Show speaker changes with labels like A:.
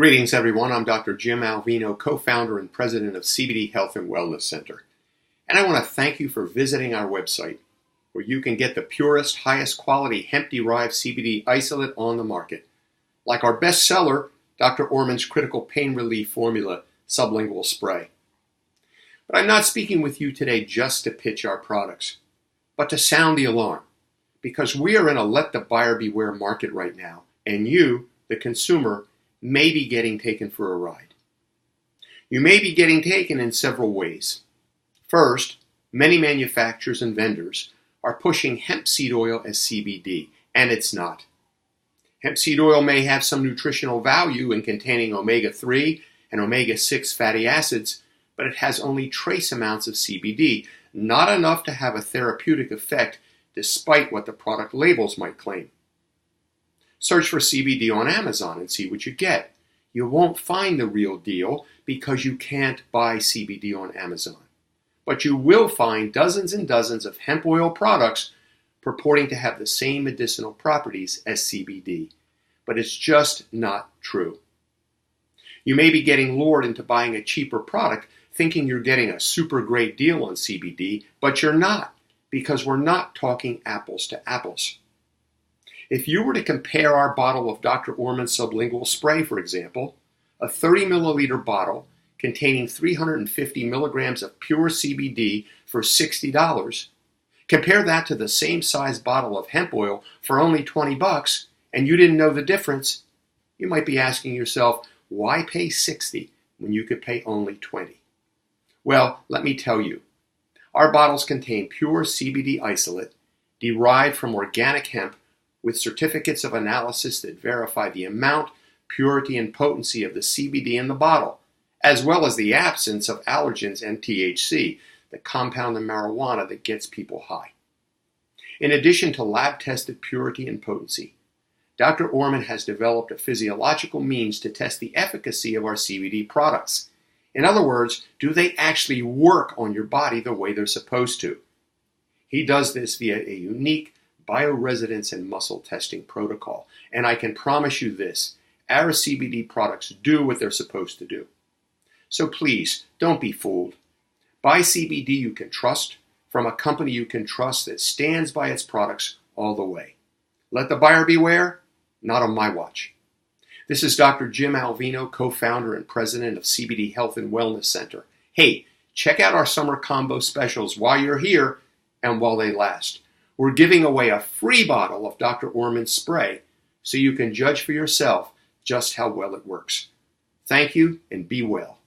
A: Greetings, everyone. I'm Dr. Jim Alvino, co-founder and president of CBD Health and Wellness Center. And I want to thank you for visiting our website, where you can get the purest, highest quality hemp-derived CBD isolate on the market, like our bestseller, Dr. Orman's Critical Pain Relief Formula Sublingual Spray. But I'm not speaking with you today just to pitch our products, but to sound the alarm, because we are in a let the buyer beware market right now, and you, the consumer, may be getting taken for a ride. You may be getting taken in several ways. First, many manufacturers and vendors are pushing hemp seed oil as CBD, and it's not. Hemp seed oil may have some nutritional value in containing omega-3 and omega-6 fatty acids, but it has only trace amounts of CBD, not enough to have a therapeutic effect despite what the product labels might claim. Search for CBD on Amazon and see what you get. You won't find the real deal because you can't buy CBD on Amazon. But you will find dozens and dozens of hemp oil products purporting to have the same medicinal properties as CBD. But it's just not true. You may be getting lured into buying a cheaper product thinking you're getting a super great deal on CBD, but you're not, because we're not talking apples to apples. If you were to compare our bottle of Dr. Orman's sublingual spray, for example, a 30 milliliter bottle containing 350 milligrams of pure CBD for $60, compare that to the same size bottle of hemp oil for only $20, and you didn't know the difference, you might be asking yourself, why pay $60 when you could pay only $20? Well, let me tell you. Our bottles contain pure CBD isolate derived from organic hemp with certificates of analysis that verify the amount, purity, and potency of the CBD in the bottle, as well as the absence of allergens and THC, the compound in marijuana that gets people high. In addition to lab-tested purity and potency, Dr. Orman has developed a physiological means to test the efficacy of our CBD products. In other words, do they actually work on your body the way they're supposed to? He does this via a unique bioresonance and muscle testing protocol. And I can promise you this, our CBD products do what they're supposed to do. So please, don't be fooled. Buy CBD you can trust from a company you can trust that stands by its products all the way. Let the buyer beware, not on my watch. This is Dr. Jim Alvino, co-founder and president of CBD Health and Wellness Center. Hey, check out our summer combo specials while you're here and while they last. We're giving away a free bottle of Dr. Orman's spray so you can judge for yourself just how well it works. Thank you and be well.